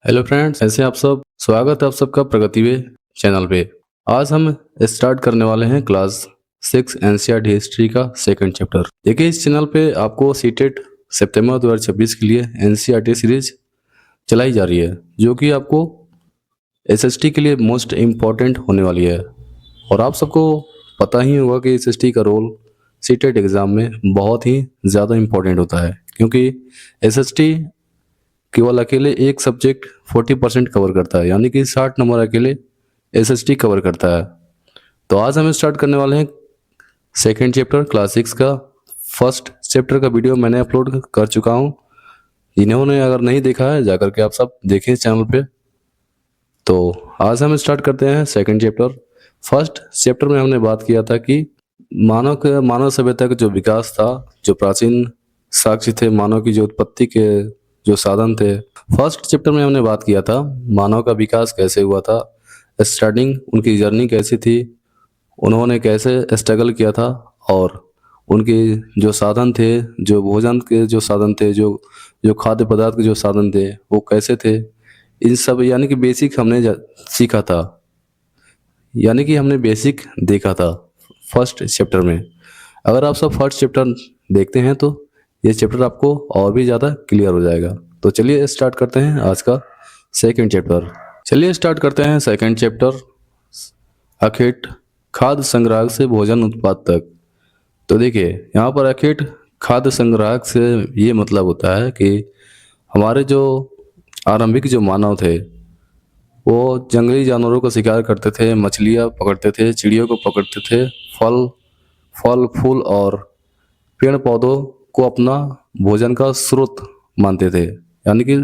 Hello friends, कैसे हैं आप सब। स्वागत है आप सबका प्रगति वे चैनल पे। आज हम स्टार्ट करने वाले हैं क्लास 6 एनसीईआरटी हिस्ट्री का सेकंड चैप्टर। देखिए, इस चैनल पे आपको सीटेट सितंबर 2026 के लिए एनसीईआरटी सीरीज चलाई जा रही है, जो कि आपको एसएसटी के लिए मोस्ट इम्पॉर्टेंट होने वाली है। और आप सबको पता ही होगा कि एसएसटी का रोल सीटेट एग्ज़ाम में बहुत ही ज़्यादा इम्पॉर्टेंट होता है, क्योंकि एसएसटी केवल अकेले एक सब्जेक्ट 40% कवर करता है, यानी कि 60 नंबर अकेले एसएसटी कवर करता है। तो आज हम स्टार्ट करने वाले हैं सेकेंड चैप्टर क्लास 6 का। फर्स्ट चैप्टर का वीडियो मैंने अपलोड कर चुका हूँ, जिन्होंने अगर नहीं देखा है जाकर के आप सब देखें इस चैनल पे। तो आज हम स्टार्ट करते हैं सेकेंड चैप्टर। फर्स्ट चैप्टर में हमने बात किया था कि मानव सभ्यता का जो विकास था, जो प्राचीन साक्ष्य थे, मानव की जो उत्पत्ति के जो साधन थे। फर्स्ट चैप्टर में हमने बात किया था मानव का विकास कैसे हुआ था, स्टार्टिंग उनकी जर्नी कैसी थी, उन्होंने कैसे स्ट्रगल किया था, और उनके जो साधन थे, जो भोजन के जो साधन थे, जो जो खाद्य पदार्थ के जो साधन थे, वो कैसे थे। इन सब यानी कि बेसिक हमने सीखा था, यानी कि हमने बेसिक देखा था फर्स्ट चैप्टर में। अगर आप सब फर्स्ट चैप्टर देखते हैं तो ये चैप्टर आपको और भी ज़्यादा क्लियर हो जाएगा। तो चलिए स्टार्ट करते हैं आज का सेकंड चैप्टर। चलिए स्टार्ट करते हैं सेकंड चैप्टर, अखेट खाद्य संग्राहक से भोजन उत्पाद तक। तो देखिए, यहाँ पर अखेट खाद्य संग्राहक से ये मतलब होता है कि हमारे जो आरंभिक जो मानव थे, वो जंगली जानवरों का शिकार करते थे, मछलियाँ पकड़ते थे, चिड़ियों को पकड़ते थे, फल फल फूल और पेड़ पौधों को अपना भोजन का स्रोत मानते थे, यानी कि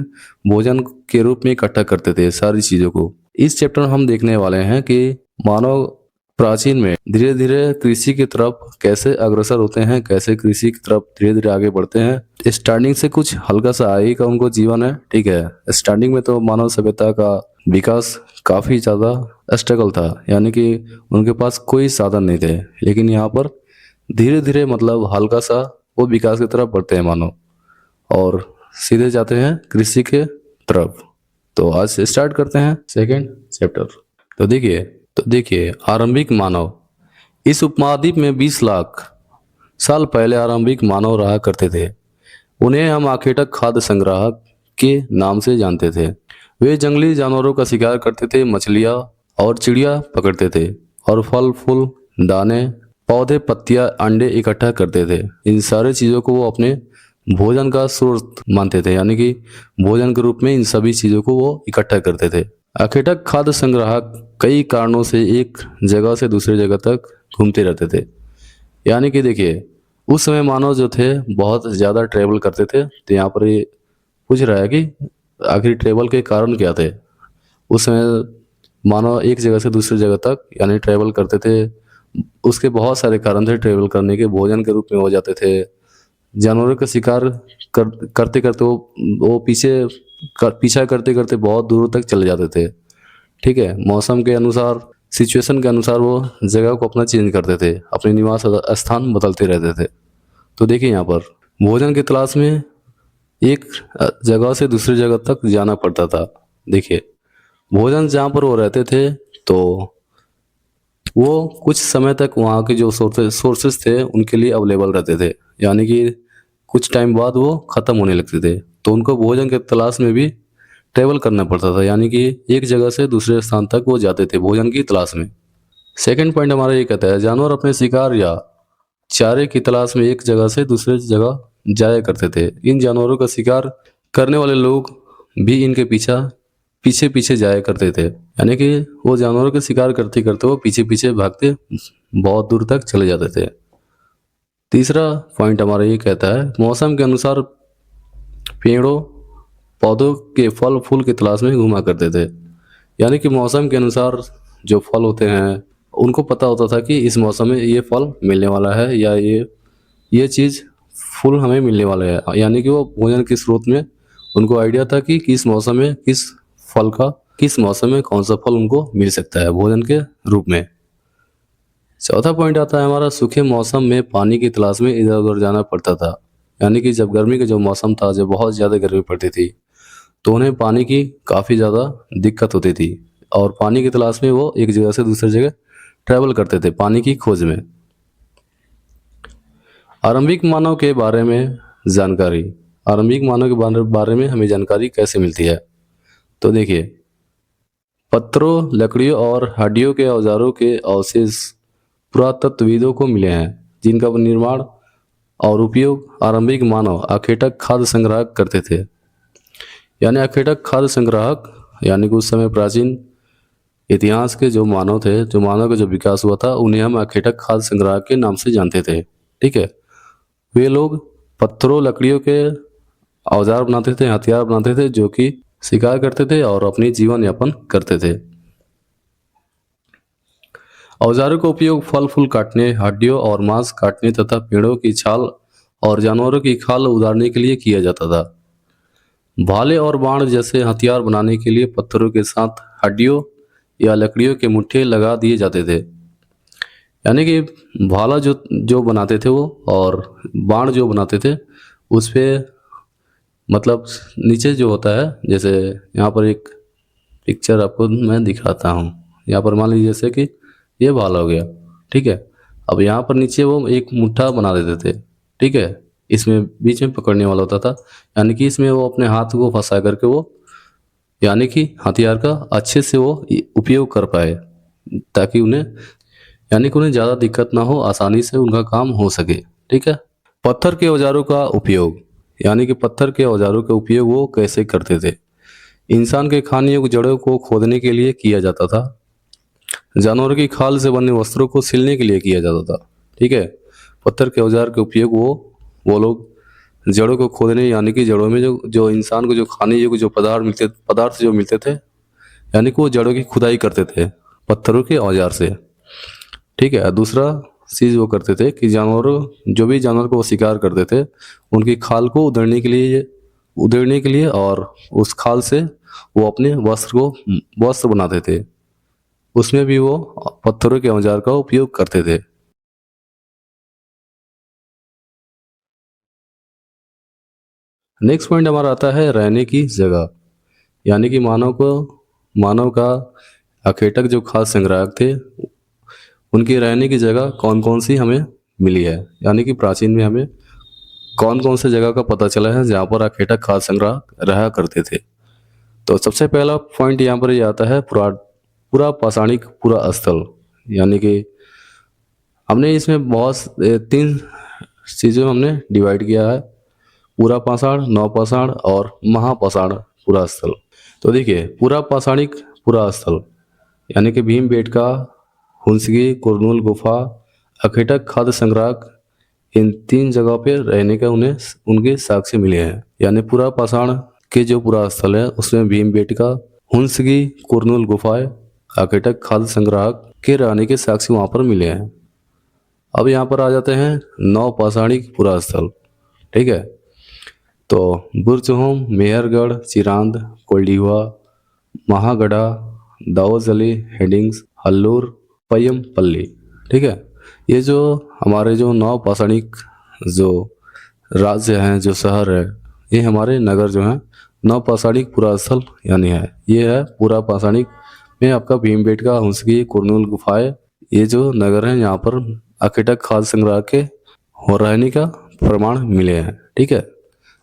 भोजन के रूप में इकट्ठा करते थे सारी चीज़ों को। इस चैप्टर में हम देखने वाले हैं कि मानव प्राचीन में धीरे धीरे कृषि की तरफ कैसे अग्रसर होते हैं, कैसे कृषि की तरफ धीरे धीरे आगे बढ़ते हैं। स्टार्टिंग से कुछ हल्का सा आई का उनको जीवन है, ठीक है। स्टार्टिंग में तो मानव सभ्यता का विकास काफ़ी ज़्यादा स्ट्रगल था, यानी कि उनके पास कोई साधन नहीं थे। लेकिन यहाँ पर धीरे धीरे मतलब हल्का सा वो विकास की तरफ बढ़ते हैं मानव, और सीधे जाते हैं कृषि के तरफ। तो आज से स्टार्ट करते हैं सेकंड चैप्टर। तो देखिए आरंभिक मानव। इस उपमहाद्वीप में 20 लाख साल पहले आरंभिक मानव रहा करते थे। उन्हें हम आखेटक खाद्य संग्राहक के नाम से जानते थे। वे जंगली जानवरों का शिकार करते थे, मछलियाँ और चिड़िया पकड़ते थे, और फल फूल दाने पौधे पत्तियाँ अंडे इकट्ठा करते थे। इन सारे चीज़ों को वो अपने भोजन का स्रोत मानते थे, यानी कि भोजन के रूप में इन सभी चीज़ों को वो इकट्ठा करते थे। अखेटक खाद्य संग्राहक कई कारणों से एक जगह से दूसरी जगह तक घूमते रहते थे। यानी कि देखिए, उस समय मानव जो थे बहुत ज़्यादा ट्रेवल करते थे। तो यहाँ पर ये पूछ रहा है कि आखिर ट्रेवल के कारण क्या थे। उस समय मानव एक जगह से दूसरी जगह तक यानी ट्रेवल करते थे। उसके बहुत सारे कारण थे ट्रेवल करने के। भोजन के रूप में हो जाते थे, जानवरों का शिकार करते करते वो पीछा करते करते बहुत दूर तक चले जाते थे, ठीक है। मौसम के अनुसार, सिचुएशन के अनुसार वो जगह को अपना चेंज करते थे, अपने निवास स्थान बदलते रहते थे। तो देखिए, यहाँ पर भोजन की तलाश में एक जगह से दूसरी जगह तक जाना पड़ता था। देखिए, भोजन जहाँ पर वो रहते थे तो वो कुछ समय तक वहाँ के जो सोर्सेस थे उनके लिए अवेलेबल रहते थे, यानी कि कुछ टाइम बाद वो ख़त्म होने लगते थे। तो उनको भोजन के तलाश में भी ट्रेवल करना पड़ता था, यानी कि एक जगह से दूसरे स्थान तक वो जाते थे भोजन की तलाश में। सेकंड पॉइंट हमारा ये कहता है, जानवर अपने शिकार या चारे की तलाश में एक जगह से दूसरे जगह जाया करते थे। इन जानवरों का शिकार करने वाले लोग भी इनके पीछे पीछे जाया करते थे, यानी कि वो जानवरों के शिकार करते करते वो पीछे पीछे भागते बहुत दूर तक चले जाते थे। तीसरा पॉइंट हमारा ये कहता है, मौसम के अनुसार पेड़ों पौधों के फल फूल की तलाश में घूमा करते थे। यानी कि मौसम के अनुसार जो फल होते हैं उनको पता होता था कि इस मौसम में ये फल मिलने वाला है, या ये चीज़ फूल हमें मिलने वाला है। यानी कि वो भोजन के स्रोत में उनको आइडिया था कि किस मौसम में किस मौसम में कौन सा फल उनको मिल सकता है भोजन के रूप में। चौथा पॉइंट आता है हमारा, सूखे मौसम में पानी की तलाश में इधर उधर जाना पड़ता था। यानी कि जब गर्मी का जो मौसम था, जब बहुत ज़्यादा गर्मी पड़ती थी, तो उन्हें पानी की काफ़ी ज़्यादा दिक्कत होती थी और पानी की तलाश में वो एक जगह से दूसरी जगह ट्रैवल करते थे पानी की खोज में। आरंभिक मानव के बारे में जानकारी। आरंभिक मानव के बारे में हमें जानकारी कैसे मिलती है? तो देखिए, पत्थरों, लकड़ियों और हड्डियों के औजारों के अवशेष पुरातत्वविदों को मिले हैं, जिनका निर्माण और उपयोग आरंभिक मानव अखेटक खाद्य संग्राहक करते थे। यानी अखेटक खाद्य संग्राहक यानी कि उस समय प्राचीन इतिहास के जो मानव थे, जो मानव का जो विकास हुआ था, उन्हें हम अखेटक खाद्य संग्राहक के नाम से जानते थे। ठीक है, वे लोग पत्थरों, लकड़ियों के औजार बनाते थे, हथियार बनाते थे, जो कि शिकार करते थे और अपनी जीवन यापन करते थे। औजारों का उपयोग फल फूल काटने, हड्डियों और मांस काटने तथा पेड़ों की छाल और जानवरों की खाल उतारने के लिए किया जाता था। भाले और बाण जैसे हथियार बनाने के लिए पत्थरों के साथ हड्डियों या लकड़ियों के मुट्ठे लगा दिए जाते थे। यानी कि भाला जो जो बनाते थे वो, और बाण जो बनाते थे उस पे मतलब नीचे जो होता है, जैसे यहाँ पर एक पिक्चर आपको मैं दिखाता हूँ। यहाँ पर मान लीजिए जैसे कि ये भाला हो गया, ठीक है। अब यहाँ पर नीचे वो एक मुट्ठा बना देते थे, ठीक है। इसमें बीच में पकड़ने वाला होता था, यानी कि इसमें वो अपने हाथ को फंसा करके वो यानी कि हथियार का अच्छे से वो उपयोग कर पाए, ताकि उन्हें ज़्यादा दिक्कत ना हो, आसानी से उनका काम हो सके, ठीक है। पत्थर के औजारों का उपयोग, यानी कि पत्थर के औजारों का उपयोग वो कैसे करते थे? इंसान के खाने योग्य जड़ों को खोदने के लिए किया जाता था। जानवरों की खाल से बने वस्त्रों को सिलने के लिए किया जाता था, ठीक है। पत्थर के औजार के उपयोग वो लोग जड़ों को खोदने, यानी कि जड़ों में जो जो इंसान को जो खाने योग्य जो पदार्थ जो मिलते थे, यानी कि वो जड़ों की खुदाई करते थे पत्थरों के औजार से, ठीक है। दूसरा चीज़ वो करते थे कि जो भी जानवर को वो शिकार करते थे, उनकी खाल को उधेड़ने के लिए और उस खाल से वो अपने वस्त्र बनाते थे। उसमें भी वो पत्थरों के औजार का उपयोग करते थे। नेक्स्ट पॉइंट हमारा आता है रहने की जगह, यानी कि मानव का अखेटक जो खाद्य संग्राहक थे, उनकी रहने की जगह कौन कौन सी हमें मिली है, यानी कि प्राचीन में हमें कौन कौन से जगह का पता चला है जहाँ पर अखेटक खाद्य संग्राहक रहा करते थे। तो सबसे पहला पॉइंट यहाँ पर ये आता है पूरा पाषाणिक पूरा स्थल, यानी कि हमने इसमें तीन चीज़ों में हमने डिवाइड किया है: पूरा पाषाण, नवपाषाण और महापाषाण पूरा स्थल। तो देखिए, पूरा पाषाणिक पूरा स्थल यानी कि भीमबेटका, हुंसगी, कुरनूल गुफा, अखेटक खाद्य संग्राहक, इन तीन जगह पे रहने का उनके साक्ष्य मिले हैं। यानी पूरा पाषाण के जो पूरा स्थल है उसमें भीमबेटका, हुंसगी, कुरनूल गुफाएं, अखेटक खाद्य संग्राहक के रहने के साक्ष्य वहाँ पर मिले हैं। अब यहाँ पर आ जाते हैं नवपाषाणिक पुरा स्थल, ठीक है। तो बुरचहोम, मेहरगढ़, चिरांद, कोल्डिहुआ, महागढ़ा, दावोजली, हेडिंग्स, हल्लूर, पय्यमपल्ली, ठीक है। ये जो हमारे जो नवपाषाणिक जो राज्य हैं, जो शहर है, ये हमारे नगर जो हैं नवपाषाणिक पुरा स्थल यानी है। ये है पूरा पाषाणिक में आपका भीमबेटका, हुंसगी, कुरनूल गुफाएं, ये जो नगर हैं यहाँ पर अखेटक खाद्य संग्रह के हो रहने का प्रमाण मिले हैं, ठीक है।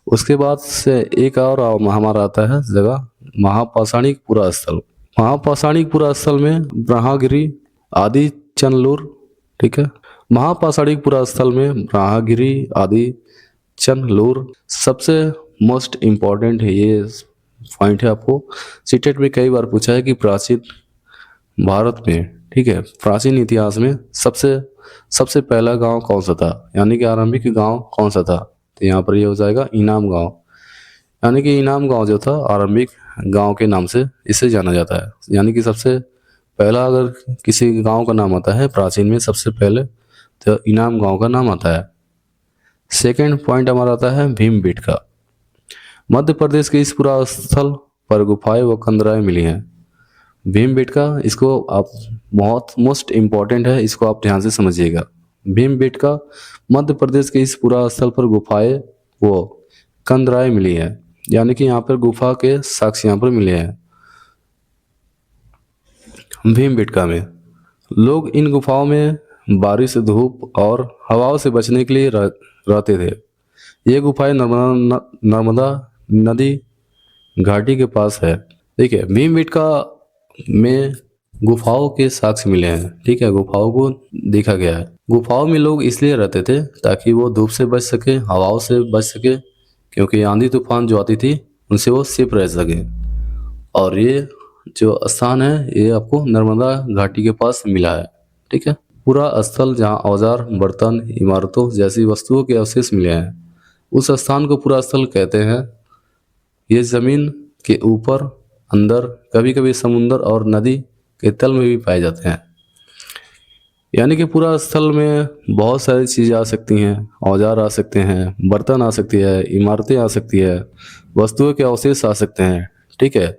उसके बाद से एक और हमारा आता है जगह महापाषाणिक पुरा स्थल। महापाषाणिक पुरा स्थल में ब्रह्मगिरी आदि चनलूर, ठीक है। महापाषाणिक पुरा स्थल में ब्रह्मगिरी आदि चनलूर सबसे मोस्ट इम्पॉर्टेंट है। ये पॉइंट है, आपको सीटेट में कई बार पूछा है कि प्राचीन भारत में, ठीक है, प्राचीन इतिहास में सबसे पहला गांव कौन सा था, यानी कि आरंभिक गांव कौन सा था। तो यहाँ पर ये हो जाएगा इनाम गांव, यानी कि इनाम गांव जो था आरंभिक गांव के नाम से इसे जाना जाता है। यानी कि सबसे पहला अगर किसी गांव का नाम आता है प्राचीन में, सबसे पहले तो इनाम गांव का नाम आता है। सेकेंड पॉइंट हमारा आता है भीमबेटका। मध्य प्रदेश के इस पुरा स्थल पर गुफाएं व कंदराएं मिली हैं। भीमबेटका, इसको आप बहुत मोस्ट इम्पॉर्टेंट है, इसको आप ध्यान से समझिएगा। भीमबेटका मध्य प्रदेश के इस पुरा स्थल पर गुफाएं व कंदराएं मिली हैं। यानी कि यहाँ पर गुफा के साक्ष्य यहाँ पर मिले हैं। भीमबेटका में लोग इन गुफाओं में बारिश, धूप और हवाओं से बचने के लिए रहते थे। ये गुफाएं नर्मदा नदी घाटी के पास है। ठीक है, भीमबेटका में गुफाओं के साक्ष्य मिले हैं। ठीक है, गुफाओं को देखा गया है। गुफाओं में लोग इसलिए रहते थे ताकि वो धूप से बच सके, हवाओं से बच सके, क्योंकि आंधी तूफान जो आती थी उनसे वो सेफ रह सके। और ये जो स्थान है ये आपको नर्मदा घाटी के पास मिला है। ठीक है, पूरा स्थल जहाँ औजार, बर्तन, इमारतों जैसी वस्तुओं के अवशेष मिले हैं, उस स्थान को पूरा स्थल कहते हैं। ये जमीन के ऊपर, अंदर, कभी कभी समुद्र और नदी के तल में भी पाए जाते हैं। यानी कि पूरा स्थल में बहुत सारी चीज़ें आ सकती हैं, औजार आ सकते हैं, बर्तन आ सकती है, इमारतें आ सकती है, वस्तुओं के अवशेष आ सकते हैं। ठीक है,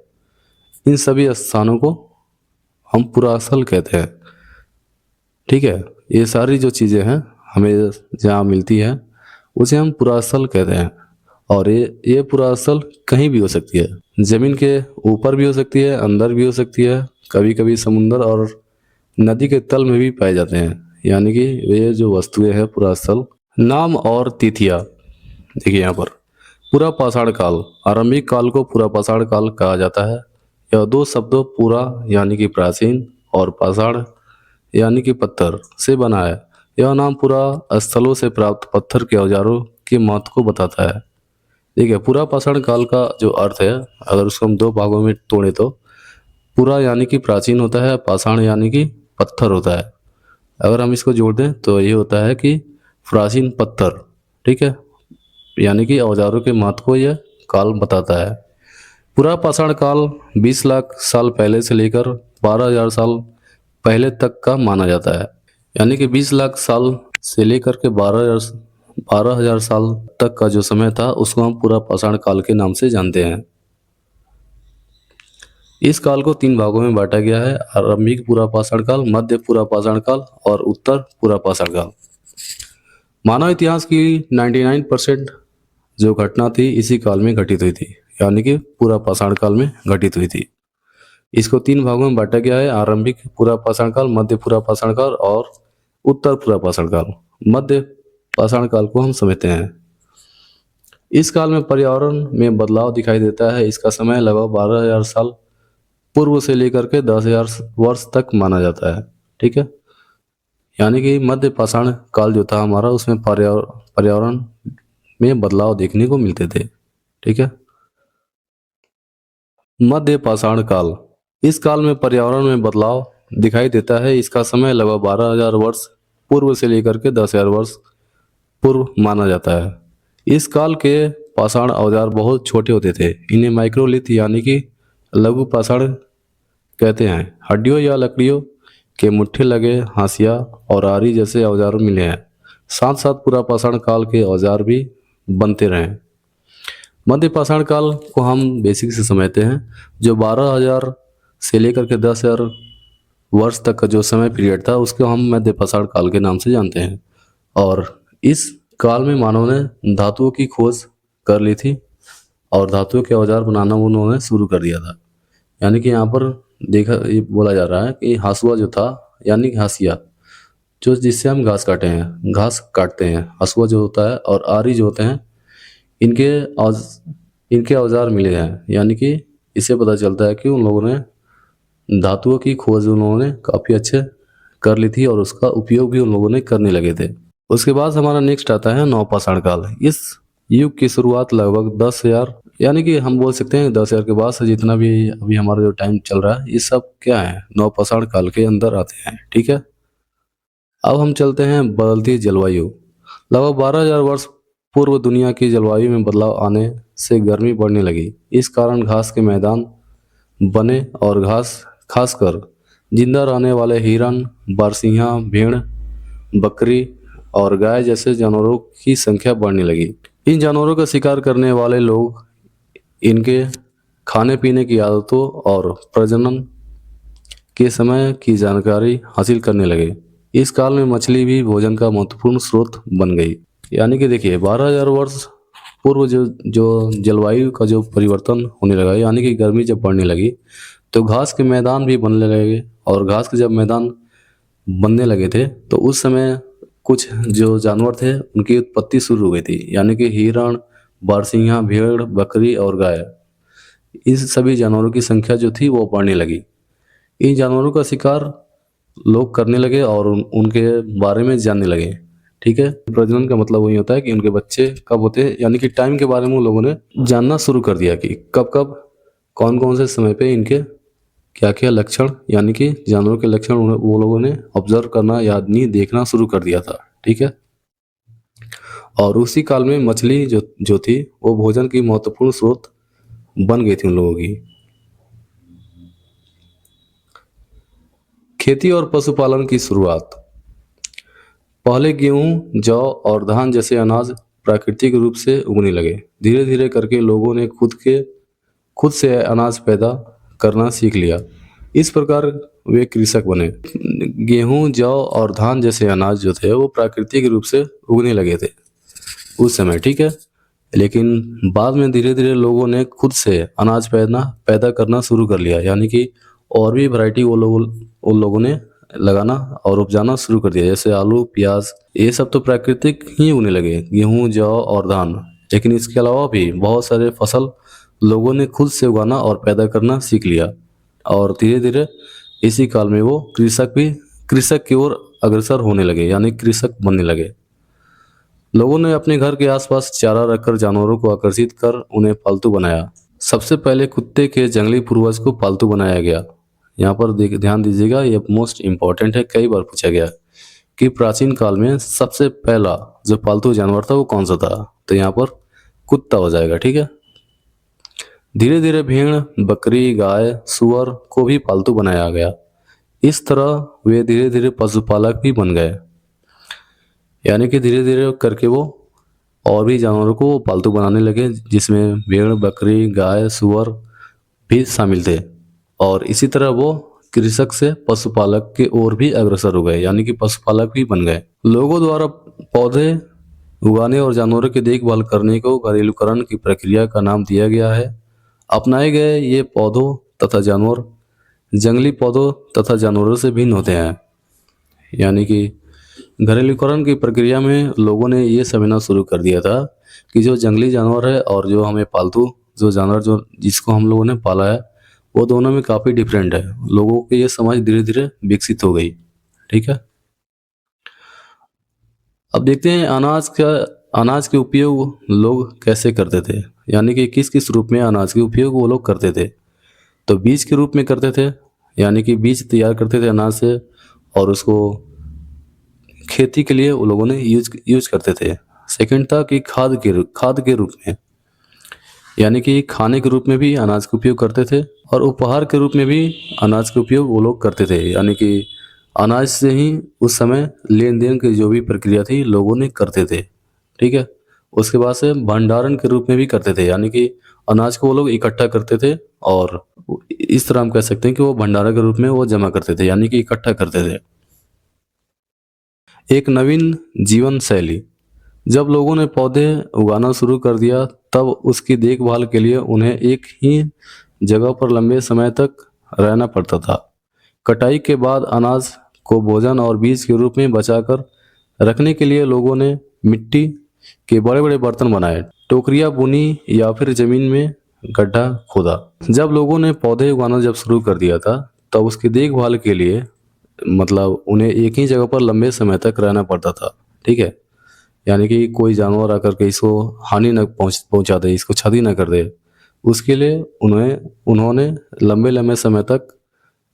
इन सभी स्थानों को हम पूरा स्थल कहते हैं। ठीक है, ये सारी जो चीज़ें हैं हमें जहाँ मिलती है उसे हम पूरा स्थल कहते हैं। और ये पूरा स्थल कहीं भी हो सकती है, जमीन के ऊपर भी हो सकती है, अंदर भी हो सकती है, कभी कभी समुंदर और नदी के तल में भी पाए जाते हैं। यानी कि ये जो वस्तुएं हैं पूरा स्थल। नाम और तिथियां देखिए यहाँ पर। पूरा पाषाण काल, आरंभिक काल को पूरा पाषाण काल कहा जाता है। यह दो शब्दों पूरा यानी कि प्राचीन और पाषाण यानी कि पत्थर से बना है। यह नाम पूरा स्थलों से प्राप्त पत्थर के औजारों के महत्व को बताता है। ठीक है, पूरा पाषाण काल का जो अर्थ है, अगर उसको हम दो भागों में तोड़े तो पूरा यानी कि प्राचीन होता है, पाषाण यानी कि पत्थर होता है। अगर हम इसको जोड़ दें तो ये होता है कि प्राचीन पत्थर। ठीक है, यानी कि औजारों के महत्व को यह काल बताता है। पूरा पाषाण काल 20 लाख साल पहले से लेकर 12,000 साल पहले तक का माना जाता है। यानी कि 20 लाख साल से लेकर के 12,000 साल तक का जो समय था उसको हम पूरा पाषाण काल के नाम से जानते हैं। इस काल को 3 भागों में बांटा गया है: आरंभिक पूरा पाषाण काल, मध्य पूरा पाषाण काल और उत्तर पूरा पाषाण काल। मानव इतिहास की 99% जो घटना थी इसी काल में घटित हुई थी, यानी कि पूरा पाषाण काल में घटित हुई थी। इसको 3 भागों में बांटा गया है: आरंभिक पूरा पाषाण काल, मध्य पूरा पाषाण काल और उत्तर पूरा पाषाण काल। मध्य पाषाण काल को हम समझते हैं। इस काल में पर्यावरण में बदलाव दिखाई देता है। इसका समय लगभग 12,000 साल पूर्व से लेकर के 10,000 वर्ष तक माना जाता है। ठीक है, यानी कि मध्य पाषाण काल जो था हमारा, उसमें पर्यावरण में बदलाव देखने को मिलते थे। ठीक है, मध्य पाषाण काल, इस काल में पर्यावरण में बदलाव दिखाई देता है। इसका समय लगभग 12,000 वर्ष पूर्व से लेकर के 10,000 वर्ष पूर्व माना जाता है। इस काल के पाषाण औजार बहुत छोटे होते थे। इन्हें माइक्रोलिथ यानी कि लघु पाषाण कहते हैं। हड्डियों या लकड़ियों के मुट्ठे लगे हाशिया और आरी जैसे औजार मिले हैं। साथ साथ पूरा पाषाण काल के औजार भी बनते रहे। मध्य पाषाण काल को हम बेसिक से समझते हैं। जो 12,000 से लेकर के 10,000 वर्ष तक का जो समय पीरियड था उसको हम मध्य पाषाण काल के नाम से जानते हैं। और इस काल में मानव ने धातुओं की खोज कर ली थी और धातुओं के औजार बनाना उन्होंने शुरू कर दिया था। यानी कि यहाँ पर देखा ये बोला जा रहा है कि हासुआ जो था, यानी कि हाशिया, जो जिससे हम घास काटते हैं, हसुआ जो होता है, और आरी जो होते हैं, इनके औजार मिले हैं। यानी कि इससे पता चलता है कि उन लोगों ने धातुओं की खोज उन्होंने काफ़ी अच्छे कर ली थी और उसका उपयोग भी उन लोगों ने करने लगे थे। उसके बाद हमारा नेक्स्ट आता है नवपाषाण काल। इस युग की शुरुआत लगभग 10,000, यानी कि हम बोल सकते हैं 10,000 के बाद से जितना भी अभी हमारा जो टाइम चल रहा है ये सब क्या है, नवपाषाण काल के अंदर आते हैं। ठीक है, अब हम चलते हैं बदलती जलवायु। लगभग 12,000 वर्ष पूर्व दुनिया की जलवायु में बदलाव आने से गर्मी बढ़ने लगी। इस कारण घास के मैदान बने और घास खासकर जिंदा रहने वाले हिरन, बारसिंगा, भेड़, बकरी और गाय जैसे जानवरों की संख्या बढ़ने लगी। इन जानवरों का शिकार करने वाले लोग इनके खाने पीने की आदतों और प्रजनन के समय की जानकारी हासिल करने लगे। इस काल में मछली भी भोजन का महत्वपूर्ण स्रोत बन गई। यानी कि देखिए 12,000 वर्ष पूर्व जो जो जलवायु का जो परिवर्तन होने लगा, यानी कि गर्मी जब बढ़ने लगी, तो घास के मैदान भी बनने लगे। और घास के जब मैदान बनने लगे थे, तो उस समय कुछ जो जानवर थे उनकी उत्पत्ति शुरू हो गई थी, यानी कि हिरण, बारसिंगा, भेड़, बकरी और गाय। इस सभी जानवरों की संख्या जो थी वो बढ़ने लगी। इन जानवरों का शिकार लोग करने लगे और उनके बारे में जानने लगे। ठीक है, प्रजनन का मतलब वही होता है कि उनके बच्चे कब होते हैं, यानी कि टाइम के बारे में उन लोगों ने जानना शुरू कर दिया कि कब कब कौन कौन से समय पे इनके क्या क्या लक्षण, यानी कि जानवरों के लक्षण वो लोगों ने ऑब्जर्व करना, यानी देखना शुरू कर दिया था। ठीक है, और उसी काल में मछली जो जो थी वो भोजन की महत्वपूर्ण स्रोत बन गई थी उन लोगों की। खेती और पशुपालन की शुरुआत। पहले गेहूं, जौ और धान जैसे अनाज प्राकृतिक रूप से उगने लगे। धीरे धीरे करके लोगों ने खुद से अनाज पैदा करना सीख लिया। इस प्रकार वे कृषक बने। गेहूं, जौ और धान जैसे अनाज जो थे वो प्राकृतिक रूप से उगने लगे थे उस समय। ठीक है, लेकिन बाद में धीरे धीरे लोगों ने खुद से अनाज पैदा करना शुरू कर लिया, यानी कि और भी वैरायटी उन लोगों ने लगाना और उपजाना शुरू कर दिया, जैसे आलू, प्याज। ये सब तो प्राकृतिक ही उगने लगे, गेहूं, जौ और धान। लेकिन इसके अलावा भी बहुत सारे फसल लोगों ने खुद से उगाना और पैदा करना सीख लिया, और धीरे धीरे इसी काल में वो कृषक की ओर अग्रसर होने लगे, यानी कृषक बनने लगे। लोगों ने अपने घर के आसपास चारा रखकर जानवरों को आकर्षित कर उन्हें पालतू बनाया। सबसे पहले कुत्ते के जंगली पूर्वज को पालतू बनाया गया। यहाँ पर ध्यान दीजिएगा, ये मोस्ट इंपॉर्टेंट है, कई बार पूछा गया कि प्राचीन काल में सबसे पहला जो पालतू जानवर था वो कौन सा था, तो यहाँ पर कुत्ता हो जाएगा। ठीक है, धीरे धीरे भेड़, बकरी, गाय, सुअर को भी पालतू बनाया गया। इस तरह वे धीरे धीरे पशुपालक भी बन गए, यानी कि धीरे धीरे करके वो और भी जानवरों को पालतू बनाने लगे, जिसमें भेड़, बकरी, गाय, सुअर भी शामिल थे। और इसी तरह वो कृषक से पशुपालक की ओर भी अग्रसर हो गए, यानी कि पशुपालक भी बन गए। लोगों द्वारा पौधे उगाने और जानवरों की देखभाल करने को घरेलूकरण की प्रक्रिया का नाम दिया गया है। अपनाए गए ये पौधों तथा जानवर जंगली पौधों तथा जानवरों से भिन्न होते हैं, यानी कि घरेलूकरण की प्रक्रिया में लोगों ने ये समझना शुरू कर दिया था कि जो जंगली जानवर है और जो हमें पालतू जो जानवर जो जिसको हम लोगों ने पाला है, वो दोनों में काफ़ी डिफरेंट है। लोगों की ये समझ धीरे धीरे विकसित हो गई। ठीक है, अब देखते हैं अनाज के उपयोग लोग कैसे करते थे, यानी कि किस किस रूप में अनाज के उपयोग वो लोग करते थे। तो बीज के रूप में करते थे, यानी कि बीज तैयार करते थे अनाज से, और उसको खेती के लिए वो लोगों ने यूज करते थे। सेकंड था कि खाद के रूप में, यानी कि खाने के रूप में भी अनाज का उपयोग करते थे, और उपहार के रूप में भी अनाज का उपयोग वो लोग करते थे, यानी कि अनाज से ही उस समय लेन देन की जो भी प्रक्रिया थी लोगों ने करते थे। ठीक है, उसके बाद से भंडारण के रूप में भी करते थे, यानी कि अनाज को वो लोग इकट्ठा करते थे, और इस तरह हम कह सकते हैं कि वो भंडारण के रूप में वो जमा करते थे, यानी कि इकट्ठा करते थे। एक नवीन जीवन शैली। जब लोगों ने पौधे उगाना शुरू कर दिया, तब उसकी देखभाल के लिए उन्हें एक ही जगह पर लंबे समय तक रहना पड़ता था। कटाई के बाद अनाज को भोजन और बीज के रूप में बचाकर रखने के लिए लोगों ने मिट्टी के बड़े बड़े बर्तन बनाए, टोकरियां बुनी या फिर जमीन में गड्ढा खोदा। जब लोगों ने पौधे उगाना जब शुरू कर दिया था, तब उसकी देखभाल के लिए मतलब उन्हें एक ही जगह पर लंबे समय तक रहना पड़ता था। ठीक है, यानी कि कोई जानवर आकर के इसको हानि न पहुंचा दे, इसको क्षति न कर दे, उसके लिए उन्होंने लंबे लंबे समय तक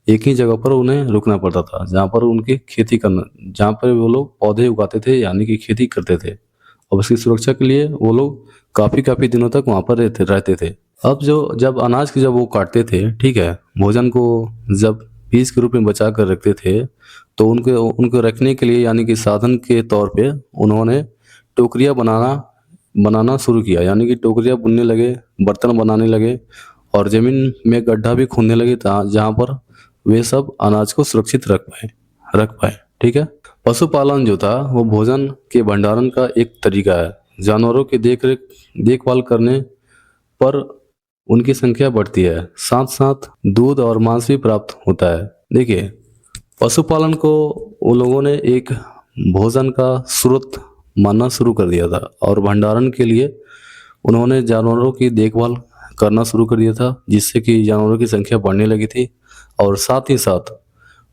एक ही जगह पर उन्हें रुकना पड़ता था, जहाँ पर उनकी खेती करना, जहाँ पर वो लोग पौधे उगाते थे, यानी कि खेती करते थे। और उसकी सुरक्षा के लिए वो लोग काफ़ी दिनों तक वहाँ पर रहते थे। अब जब अनाज की जब वो काटते थे, ठीक है, भोजन को जब बीज के रूप में बचा कर रखते थे, तो उनको रखने के लिए, यानी कि साधन के तौर पे उन्होंने टोकरियाँ बनाना शुरू किया, यानी कि टोकरियाँ बुनने लगे, बर्तन बनाने लगे, और ज़मीन में गड्ढा भी खोदने लगे जहाँ पर वे सब अनाज को सुरक्षित रख पाए। ठीक है, पशुपालन जो था वो भोजन के भंडारण का एक तरीका है, जानवरों की देखभाल करने पर उनकी संख्या बढ़ती है, साथ साथ दूध और मांस भी प्राप्त होता है। देखिए, पशुपालन को उन लोगों ने एक भोजन का स्रोत मानना शुरू कर दिया था और भंडारण के लिए उन्होंने जानवरों की देखभाल करना शुरू कर दिया था, जिससे कि जानवरों की संख्या बढ़ने लगी थी और साथ ही साथ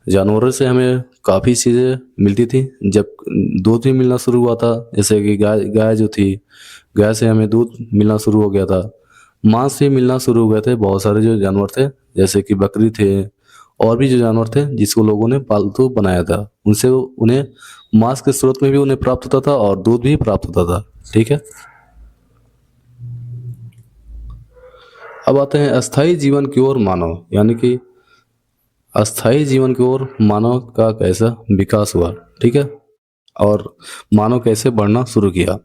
जानवरों से हमें काफ़ी चीज़ें मिलती थी। जब दूध भी मिलना शुरू हुआ था, जैसे कि गाय गाय जो थी, गाय से हमें दूध मिलना शुरू हो गया था, मांस भी मिलना शुरू हो गए थे। बहुत सारे जो जानवर थे, जैसे कि बकरी थे और भी जो जानवर थे जिसको लोगों ने पालतू बनाया था, उनसे उन्हें मांस के स्रोत में भी उन्हें प्राप्त होता था और दूध भी प्राप्त होता था। ठीक है, अब आते हैं अस्थाई जीवन की ओर मानव, यानी कि अस्थाई जीवन की ओर मानव का कैसा विकास हुआ। ठीक है, और मानव कैसे बढ़ना शुरू किया।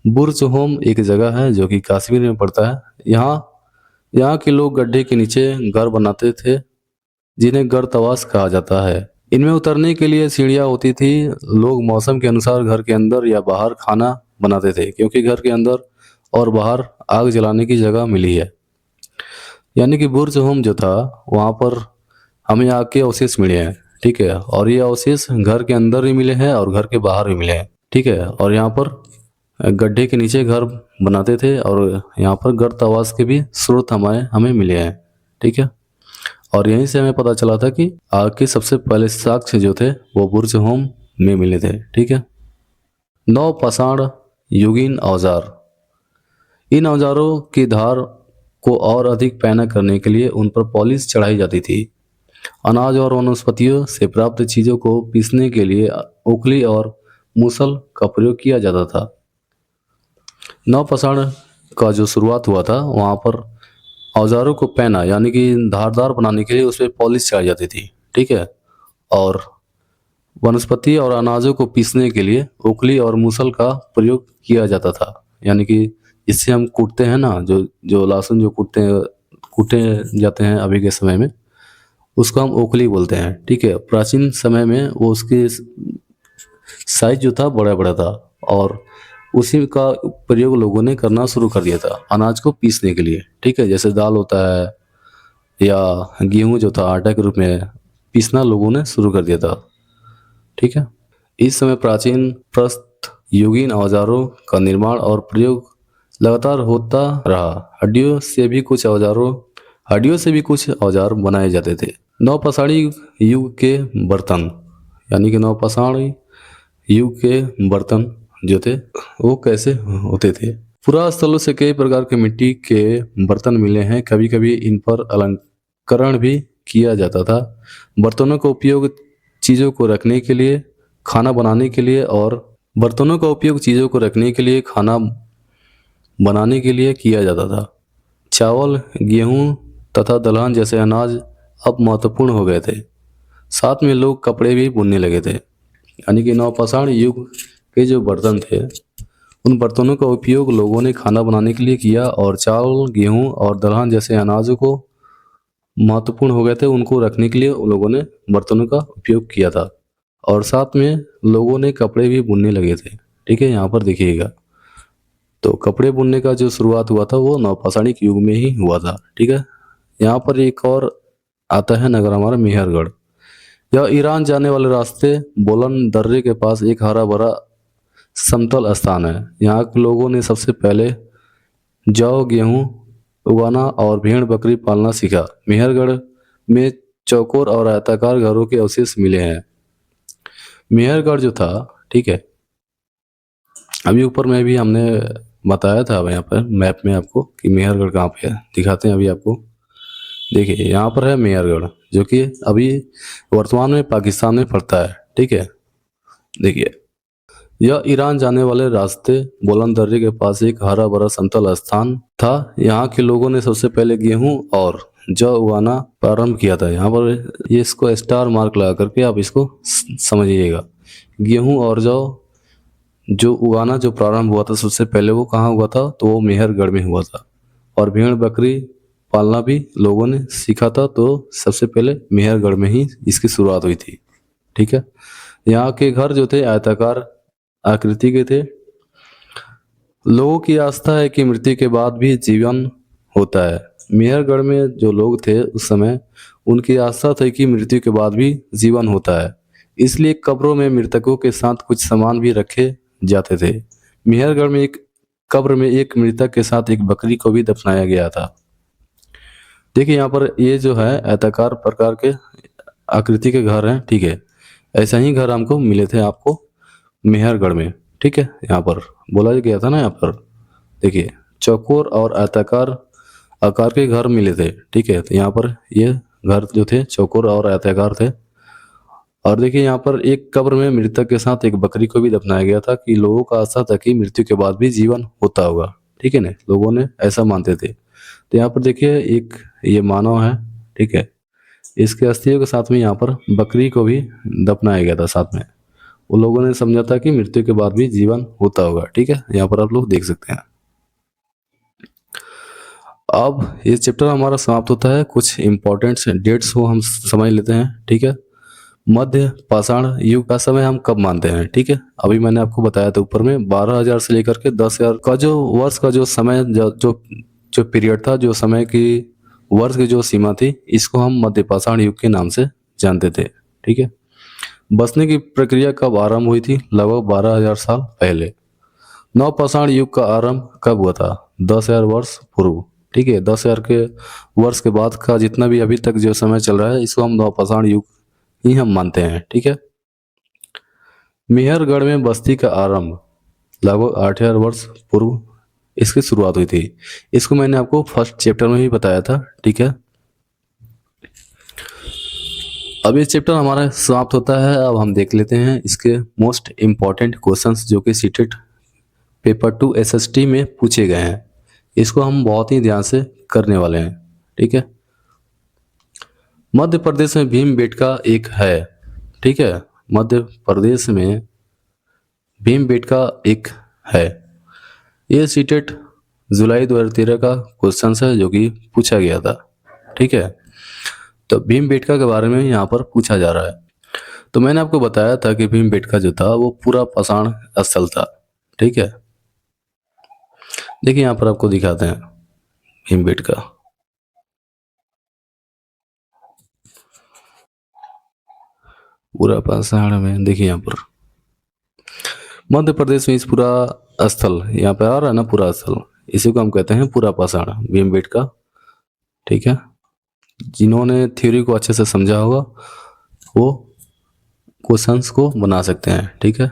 बुर्ज होम एक जगह है जो कि कश्मीर में पड़ता है। यहाँ के लोग गड्ढे के नीचे घर बनाते थे, जिन्हें गर्तवास कहा जाता है। इनमें उतरने के लिए सीढ़ियाँ होती थी। लोग मौसम के अनुसार घर के अंदर या बाहर खाना बनाते थे, क्योंकि घर के अंदर और बाहर आग जलाने की जगह मिली है। यानी कि बुर्ज होम जो था, वहाँ पर हमें आग के अवशेष मिले हैं। ठीक है, और ये अवशेष घर के अंदर भी मिले हैं और घर के बाहर भी मिले हैं। ठीक है, और यहाँ पर गड्ढे के नीचे घर बनाते थे और यहाँ पर गर्त आवास के भी स्रोत हमें मिले हैं। ठीक है, और यहीं से हमें पता चला था कि आग के सबसे पहले साक्ष्य जो थे वो बुर्ज होम में मिले थे। ठीक है, नौ पाषाण युगीन औजार। इन औजारों की धार को और अधिक पैना करने के लिए उन पर पॉलिश चढ़ाई जाती थी। अनाज और वनस्पतियों से प्राप्त चीज़ों को पीसने के लिए उखली और मूसल का प्रयोग किया जाता था। नवपाषाण का जो शुरुआत हुआ था, वहाँ पर औजारों को पैना यानी कि धारदार बनाने के लिए उस पर पॉलिश चढ़ाई जाती थी। ठीक है, और वनस्पति और अनाजों को पीसने के लिए उखली और मूसल का प्रयोग किया जाता था। यानी कि इससे हम कूटते हैं ना, जो जो लहसुन जो कूटे जाते हैं अभी के समय में, उसको हम ओखली बोलते हैं। ठीक है, प्राचीन समय में वो उसकी साइज जो था बड़ा बड़ा था और उसी का प्रयोग लोगों ने करना शुरू कर दिया था अनाज को पीसने के लिए। ठीक है, जैसे दाल होता है या गेहूं जो था, आटा के रूप में पीसना लोगों ने शुरू कर दिया था। ठीक है, इस समय प्राचीन प्रस्थ युगीन औजारों का निर्माण और प्रयोग लगातार होता रहा। हड्डियों से भी कुछ औजार बनाए जाते थे। नवपाषाणी युग के बर्तन, यानी कि नवपाषाणी युग के बर्तन जो थे वो कैसे होते थे। पुरास्थलों से कई प्रकार के मिट्टी के बर्तन मिले हैं। कभी कभी इन पर अलंकरण भी किया जाता था। बर्तनों का उपयोग चीज़ों को रखने के लिए, खाना बनाने के लिए और बर्तनों का उपयोग चीज़ों को रखने के लिए, खाना बनाने के लिए किया जाता था। चावल, गेहूं तथा दलहन जैसे अनाज अब महत्वपूर्ण हो गए थे। साथ में लोग कपड़े भी बुनने लगे थे। यानी कि नवपाषाण युग के जो बर्तन थे, उन बर्तनों का उपयोग लोगों ने खाना बनाने के लिए किया और चावल, गेहूं और दलहन जैसे अनाजों को महत्वपूर्ण हो गए थे, उनको रखने के लिए उन लोगों ने बर्तनों का उपयोग किया था। और साथ में लोगों ने कपड़े भी बुनने लगे थे। ठीक है, यहाँ पर देखिएगा, तो कपड़े बुनने का जो शुरुआत हुआ था वो नवपाषाणिक युग में ही हुआ था। ठीक है, यहाँ पर एक और आता है नगर हमारा मेहरगढ़। यह ईरान जाने वाले रास्ते बोलन दर्रे के पास एक हरा भरा समतल स्थान है। यहाँ के लोगों ने सबसे पहले जौ, गेहूं उगाना और भेड़ बकरी पालना सीखा। मेहरगढ़ में चौकोर और आयताकार घरों के अवशेष मिले हैं। मेहरगढ़ जो था, ठीक है, अभी ऊपर में भी हमने बताया था यहाँ पर मैप में आपको कि मेहरगढ़ कहाँ पे है, दिखाते हैं अभी आपको। देखिए, यहाँ पर है मेहरगढ़, जो कि अभी वर्तमान में पाकिस्तान में पड़ता है। ठीक है, देखिए, यह ईरान जाने वाले रास्ते बोलन दर्रे के पास एक हरा भरा समतल स्थान था। यहाँ के लोगों ने सबसे पहले गेहूं और जौ उगाना प्रारंभ किया था। यहाँ पर ये इसको स्टार मार्क लगा करके आप इसको समझिएगा। गेहूं और जौ जो उगाना जो प्रारंभ हुआ था सबसे पहले, वो कहाँ हुआ था, तो वो मेहरगढ़ में हुआ था। और भेड़ बकरी पालना भी लोगों ने सीखा था, तो सबसे पहले मेहरगढ़ में ही इसकी शुरुआत हुई थी। ठीक है, यहाँ के घर जो थे आयताकार आकृति के थे। लोगों की आस्था है कि मृत्यु के बाद भी जीवन होता है। मेहरगढ़ में जो लोग थे उस समय, उनकी आस्था थी कि मृत्यु के बाद भी जीवन होता है। इसलिए कब्रों में मृतकों के साथ कुछ सामान भी रखे जाते थे। मेहरगढ़ में एक कब्र में एक मृतक के साथ एक बकरी को भी दफनाया गया था। देखिए यहाँ पर ये जो है आयताकार प्रकार के आकृति के घर हैं, ठीक है। ऐसा ही घर हमको मिले थे आपको मेहरगढ़ में, ठीक है। यहाँ पर बोला गया था ना, यहाँ पर देखिए चौकोर और आयताकार आकार के घर मिले थे, ठीक है। तो यहाँ पर ये घर जो थे चौकोर और आयताकार थे। और देखिए यहाँ पर एक कब्र में मृतक के साथ एक बकरी को भी दफनाया गया था कि लोगों का आशा था कि मृत्यु के बाद भी जीवन होता होगा, ठीक है ना। लोगों ने ऐसा मानते थे। तो यहाँ पर देखिए एक ये मानव है, ठीक है। इसके अस्थियों के साथ में यहाँ पर बकरी को भी दफनाया गया था साथ में। उन लोगों ने समझा था कि मृत्यु के बाद भी जीवन होता होगा, ठीक है। यहाँ पर आप लोग देख सकते हैं। अब ये चैप्टर हमारा समाप्त होता है। कुछ इंपॉर्टेंट डेट्स को हम समझ लेते हैं, ठीक है। मध्य पाषाण युग का समय हम कब मानते हैं, ठीक है। अभी मैंने आपको बताया था ऊपर में 12,000 से लेकर के 10,000 का जो वर्ष का जो समय जो पीरियड था, जो समय की वर्ष की जो सीमा थी, इसको हम मध्य पाषाण युग के नाम से जानते थे, ठीक है। बसने की प्रक्रिया कब आरंभ हुई थी? लगभग 12,000 साल पहले। नवपाषाण युग का आरंभ कब हुआ था? 10,000 वर्ष पूर्व, ठीक है। 10,000 के वर्ष के बाद का जितना भी अभी तक जो समय चल रहा है, इसको हम नवपाषाण युग ही हम मानते हैं, ठीक है। मेहरगढ़ में बस्ती का आरंभ लगभग 8,000 वर्ष पूर्व इसकी शुरुआत हुई थी। इसको मैंने आपको फर्स्ट चैप्टर में ही बताया था, ठीक है। अब ये चैप्टर हमारा समाप्त होता है। अब हम देख लेते हैं इसके मोस्ट इम्पॉर्टेंट क्वेश्चंस जो कि सीटेट पेपर 2 एसएसटी में पूछे गए हैं। इसको हम बहुत ही ध्यान से करने वाले हैं, ठीक है। मध्य प्रदेश में भीमबेटका एक है, ठीक है। मध्य प्रदेश में भीमबेटका एक है। ये सीटेट जुलाई 2013 का क्वेश्चन है जो कि पूछा गया था, ठीक है। तो भीमबेटका के बारे में यहाँ पर पूछा जा रहा है। तो मैंने आपको बताया था कि भीमबेटका जो था वो पूरा पाषाण स्थल था, ठीक है। देखिए यहाँ पर आपको दिखाते हैं भीमबेटका। पूरा पाषाण में देखिए यहाँ पर मध्य प्रदेश में इस पूरा स्थल यहाँ पे आ रहा है ना, पूरा स्थल, इसी को हम कहते हैं पूरा पाषाण भीमबेटका, ठीक है। जिन्होंने थ्योरी को अच्छे से समझा होगा वो क्वेश्चंस को बना सकते हैं, ठीक है।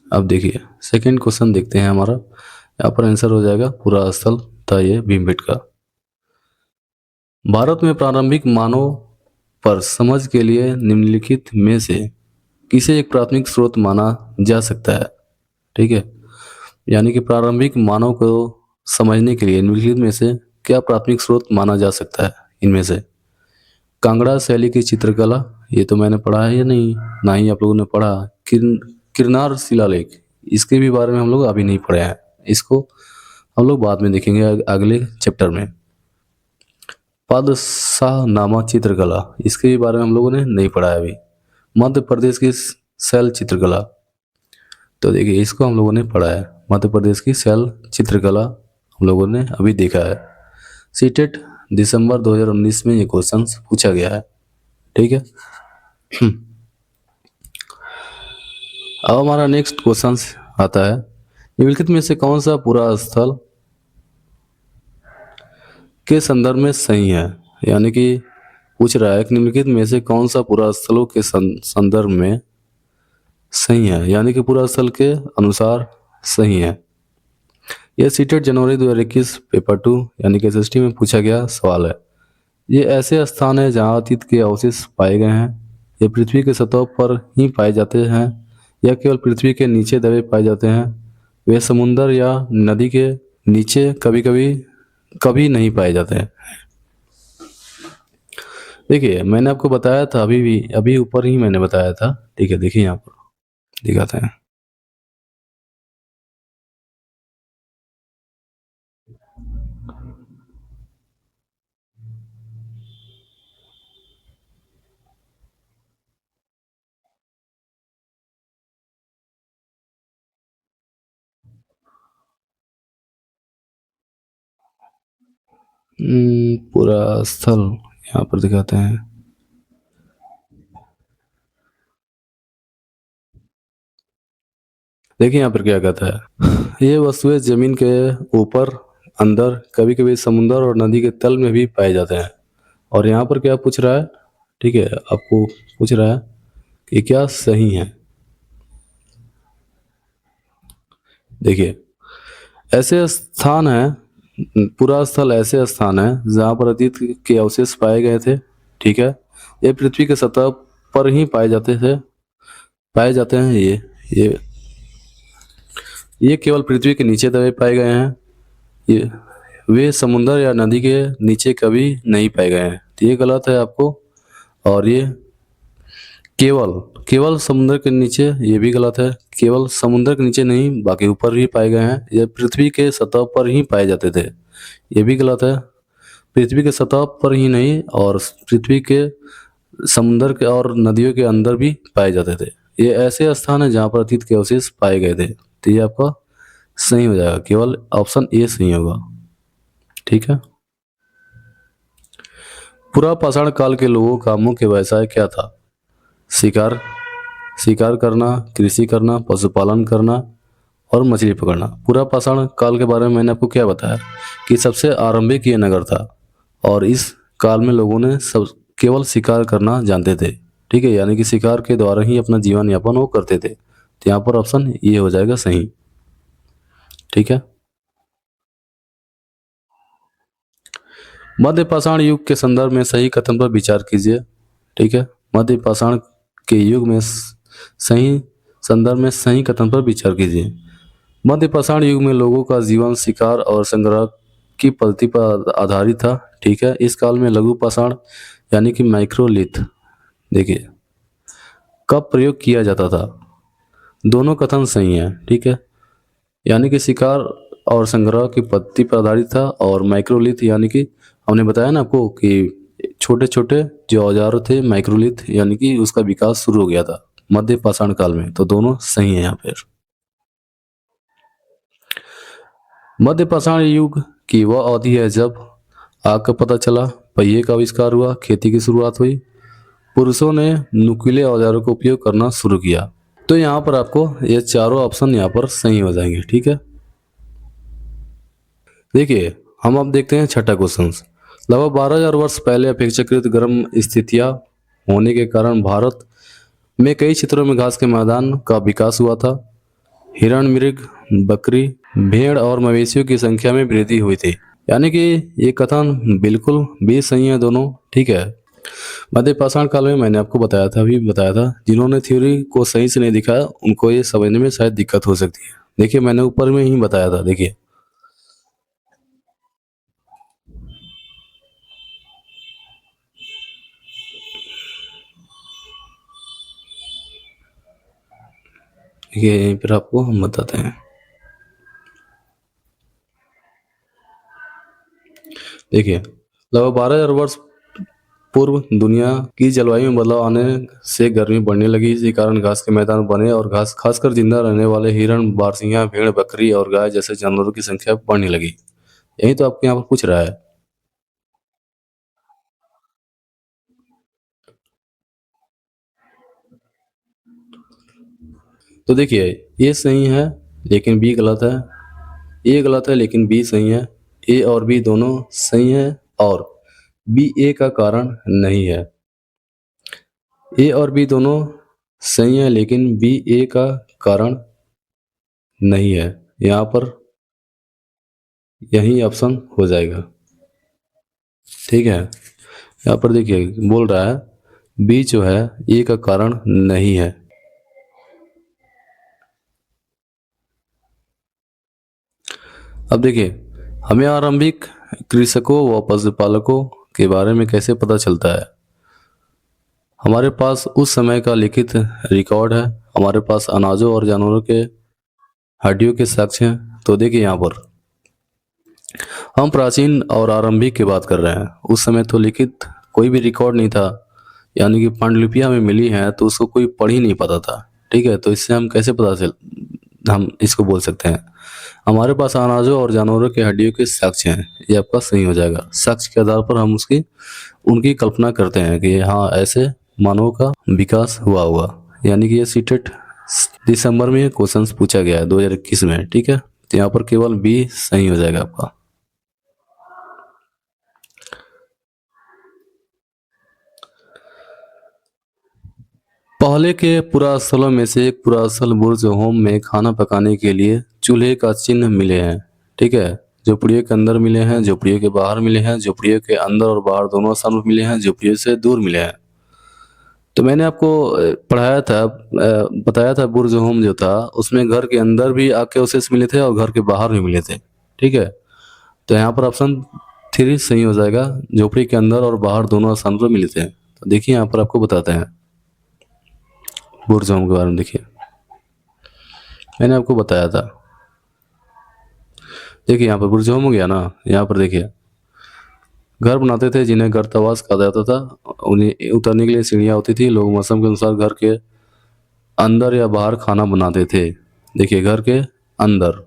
अब देखिए सेकंड क्वेश्चन देखते हैं हमारा। यहाँ पर आंसर हो जाएगा पूरा स्थल था ये भीमबेटका। भारत में प्रारंभिक मानव पर समझ के लिए निम्नलिखित में से किसे एक प्राथमिक स्रोत माना जा सकता है, ठीक है। यानी कि प्रारंभिक मानव को समझने के लिए निम्नलिखित में से क्या प्राथमिक स्रोत माना जा सकता है? इनमें से कांगड़ा शैली की चित्रकला, ये तो मैंने पढ़ा है या नहीं, ना ही आप लोगों ने पढ़ा। किरनार शिलालेख, इसके भी बारे में हम लोग अभी नहीं पढ़े हैं। इसको हम लोग बाद में देखेंगे अगले चैप्टर में। पादशाहनामा चित्रकला, इसके भी बारे में हम लोगों ने नहीं पढ़ा है अभी। मध्य प्रदेश की शैल चित्रकला, तो देखिए इसको हम लोगों ने पढ़ा है। मध्य प्रदेश की शैल चित्रकला हम लोगों ने अभी देखा है। सीटेट दिसंबर 2019 में ये क्वेश्चन पूछा गया है, ठीक है। अब हमारा नेक्स्ट क्वेश्चन आता है, निम्नलिखित में से कौन सा पूरा स्थल के संदर्भ में सही है? यानी कि पूछ रहा है कि निम्नलिखित में से कौन सा पूरा स्थलों के संदर्भ में सही है, यानी कि पूरा स्थल के अनुसार सही है। यह सीटेट जनवरी 2021 पेपर 2 यानी कि एसएसटी में पूछा गया सवाल है। ये ऐसे स्थान है जहाँ अतीत के अवशेष पाए गए हैं। ये पृथ्वी के सतह पर ही पाए जाते हैं या केवल पृथ्वी के नीचे दबे पाए जाते हैं। वे समुद्र या नदी के नीचे कभी कभी कभी नहीं पाए जाते हैं। देखिए मैंने आपको बताया था अभी ऊपर ही मैंने बताया था, ठीक है। देखिए यहाँ पर दिखाते हैं। पूरा स्थल यहाँ पर दिखाते हैं। देखिए यहाँ पर क्या कहता है, ये वस्तुएं जमीन के ऊपर, अंदर, कभी कभी समुद्र और नदी के तल में भी पाए जाते हैं। और यहाँ पर क्या पूछ रहा है, ठीक है, आपको पूछ रहा है कि क्या सही है। देखिए, ऐसे स्थान है, पूरा स्थल ऐसे स्थान है जहाँ पर अतीत के अवशेष पाए गए थे। ठीक है, ये पृथ्वी के सतह पर ही पाए जाते हैं। ये ये केवल पृथ्वी के नीचे दबे पाए गए हैं। ये वे समुद्र या नदी के नीचे कभी नहीं पाए गए हैं, तो ये गलत है आपको। और ये केवल केवल समुद्र के नीचे, ये भी गलत है। केवल समुद्र के नीचे नहीं, बाकी ऊपर भी पाए गए हैं। ये पृथ्वी के सतह पर ही पाए जाते थे, ये भी गलत है। पृथ्वी के सतह पर ही नहीं, और पृथ्वी के समुद्र के और नदियों के अंदर भी पाए जाते थे। ये ऐसे स्थान है जहाँ पर अतीत के अवशेष पाए गए थे, तो ये आपका सही हो जाएगा, केवल ऑप्शन ए सही होगा। ठीक है। पुरापाषाण काल के लोगों का मुख्य व्यवसाय क्या था? शिकार शिकार करना, कृषि करना, पशुपालन करना और मछली पकड़ना। पुरापाषाण काल के बारे में मैंने आपको क्या बताया कि सबसे आरंभिक ये नगर था, और इस काल में लोगों ने सब केवल शिकार करना जानते थे। ठीक है, यानी कि शिकार के द्वारा ही अपना जीवन यापन वो करते थे। तो यहाँ पर ऑप्शन ये हो जाएगा सही। ठीक है। मध्य पाषाण युग के संदर्भ में सही कथन पर विचार कीजिए। ठीक है, मध्य पाषाण के युग में सही संदर्भ में सही कथन पर विचार कीजिए। मध्य पाषाण युग में लोगों का जीवन शिकार और संग्रह की पद्धति पर आधारित था। ठीक है, इस काल में लघु पाषाण यानी कि माइक्रोलिथ, देखिए, कब प्रयोग किया जाता था? दोनों कथन सही है। ठीक है, यानी कि शिकार और संग्रह की पद्धति पर आधारित था, और माइक्रोलिथ यानी कि हमने बताया ना आपको कि छोटे छोटे जो औजार थे, माइक्रोलिथ यानी कि उसका विकास शुरू हो गया था मध्य पाषाण काल में। तो दोनों सही है यहाँ पर। मध्य पाषाण युग की वह अवधि है जब आग का पता चला, पहिए का आविष्कार हुआ, खेती की शुरुआत हुई, पुरुषों ने नुकीले औजारों का उपयोग करना शुरू किया। तो यहाँ पर आपको ये चारों ऑप्शन यहाँ पर सही हो जाएंगे। ठीक है। देखिए, हम अब देखते हैं छठा क्वेश्चन। लगभग 12,000 वर्ष पहले अपेक्षाकृत गर्म स्थितियां होने के कारण भारत में कई क्षेत्रों में घास के मैदान का विकास हुआ था। हिरण, मृग, बकरी, भेड़ और मवेशियों की संख्या में वृद्धि हुई थी। यानी कि ये कथन बिल्कुल भी सही है दोनों। ठीक है, मध्य पाषाण काल में मैंने आपको बताया था, जिन्होंने थ्योरी को सही से नहीं दिखाया उनको ये समझने में शायद दिक्कत हो सकती है। देखिए, मैंने ऊपर में ही बताया था। देखिए, यहीं पर आपको हम बताते हैं। देखिए, लगभग 12,000 वर्ष पूर्व दुनिया की जलवायु में बदलाव आने से गर्मी बढ़ने लगी। इसी कारण घास के मैदान बने और घास खासकर जिंदा रहने वाले हिरण, बारसिंगा, भेड़, बकरी और गाय जैसे जानवरों की संख्या बढ़ने लगी। यही तो आपके यहाँ पर पूछ रहा है। तो देखिए, ये सही है लेकिन बी गलत है। ए गलत है लेकिन बी सही है। ए और बी दोनों सही है, और बी ए का कारण नहीं है। ए और बी दोनों सही है लेकिन बी ए का कारण नहीं है। यहाँ पर यही ऑप्शन हो जाएगा। ठीक है, यहाँ पर देखिए बोल रहा है बी जो है ए का कारण नहीं है। अब देखिए, हमें आरंभिक कृषकों व पशुपालकों के बारे में कैसे पता चलता है? हमारे पास उस समय का लिखित रिकॉर्ड है, हमारे पास अनाजों और जानवरों के हड्डियों के साक्ष्य हैं। तो देखिए, यहाँ पर हम प्राचीन और आरंभिक की बात कर रहे हैं। उस समय तो लिखित कोई भी रिकॉर्ड नहीं था, यानी कि पांडुलिपियां हमें मिली हैं तो उसको कोई पढ़ ही नहीं पाता था। ठीक है, तो इससे हम कैसे पता चल हम इसको बोल सकते हैं। हमारे पास अनाजों और जानवरों के हड्डियों के साक्ष्य हैं, ये आपका सही हो जाएगा। साक्ष्य के आधार पर हम उनकी कल्पना करते हैं कि हाँ ऐसे मानव का विकास हुआ होगा। यानी कि ये सीटेट दिसंबर में क्वेश्चन पूछा गया है 2021 में, ठीक है। तो यहाँ पर केवल बी सही हो जाएगा आपका। पहले के पुरास्थलों में से एक पुरास्थल बुर्ज होम में खाना पकाने के लिए चूल्हे का चिन्ह मिले हैं, ठीक है। झोपड़ियों के अंदर मिले हैं, झोपड़ियों के बाहर मिले हैं, झोपड़ियों के अंदर और बाहर दोनों स्थानों पर मिले हैं, झोपड़ियों से दूर मिले हैं। तो मैंने आपको पढ़ाया था, बताया था बुर्ज होम जो था उसमें घर के अंदर भी आके अवशेष मिले थे और घर के बाहर भी मिले थे, ठीक है। तो यहाँ पर ऑप्शन 3 सही हो जाएगा, झोपड़ी के अंदर और बाहर दोनों स्थानों पर मिले थे। तो देखिए यहाँ पर आपको बताते हैं बुर्ज होम के बारे में। देखिए मैंने आपको बताया था, देखिए यहाँ पर बुर्ज होम हो गया ना। यहाँ पर देखिए घर बनाते थे जिन्हें घर तवास कहा जाता था, उन्हें उतरने के लिए सीढ़ियाँ होती थी। लोग मौसम के अनुसार घर के अंदर या बाहर खाना बनाते थे। देखिए घर के अंदर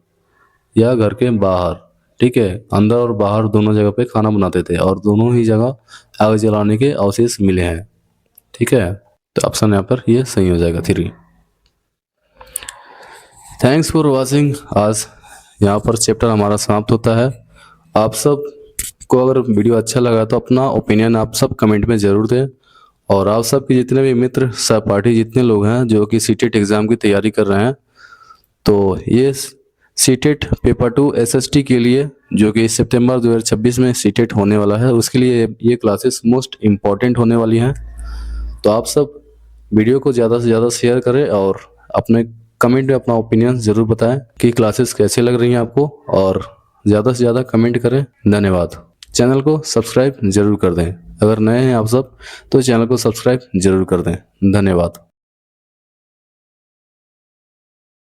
या घर के बाहर, ठीक है, अंदर और बाहर दोनों जगह पे खाना बनाते थे और दोनों ही जगह आग जलाने के अवशेष मिले हैं, ठीक है। तो ऑप्शन यहाँ पर ये सही हो जाएगा 3। Thanks for watching. आज यहाँ पर चैप्टर हमारा समाप्त होता है। आप सब को अगर वीडियो अच्छा लगा तो अपना ओपिनियन आप सब कमेंट में ज़रूर दें। और आप सब के जितने भी मित्र सहपाठी जितने लोग हैं जो कि सीटेट एग्ज़ाम की तैयारी कर रहे हैं, तो ये सीटेट पेपर 2 एसएसटी के लिए जो कि सितंबर 2026 में सीटेट होने वाला है, उसके लिए ये क्लासेस मोस्ट इम्पॉर्टेंट होने वाली हैं। तो आप सब वीडियो को ज़्यादा से ज़्यादा शेयर करें और अपने कमेंट में अपना ओपिनियन ज़रूर बताएं कि क्लासेस कैसे लग रही हैं आपको, और ज़्यादा से ज़्यादा कमेंट करें। धन्यवाद। चैनल को सब्सक्राइब जरूर कर दें। अगर नए हैं आप सब तो चैनल को सब्सक्राइब जरूर कर दें। धन्यवाद।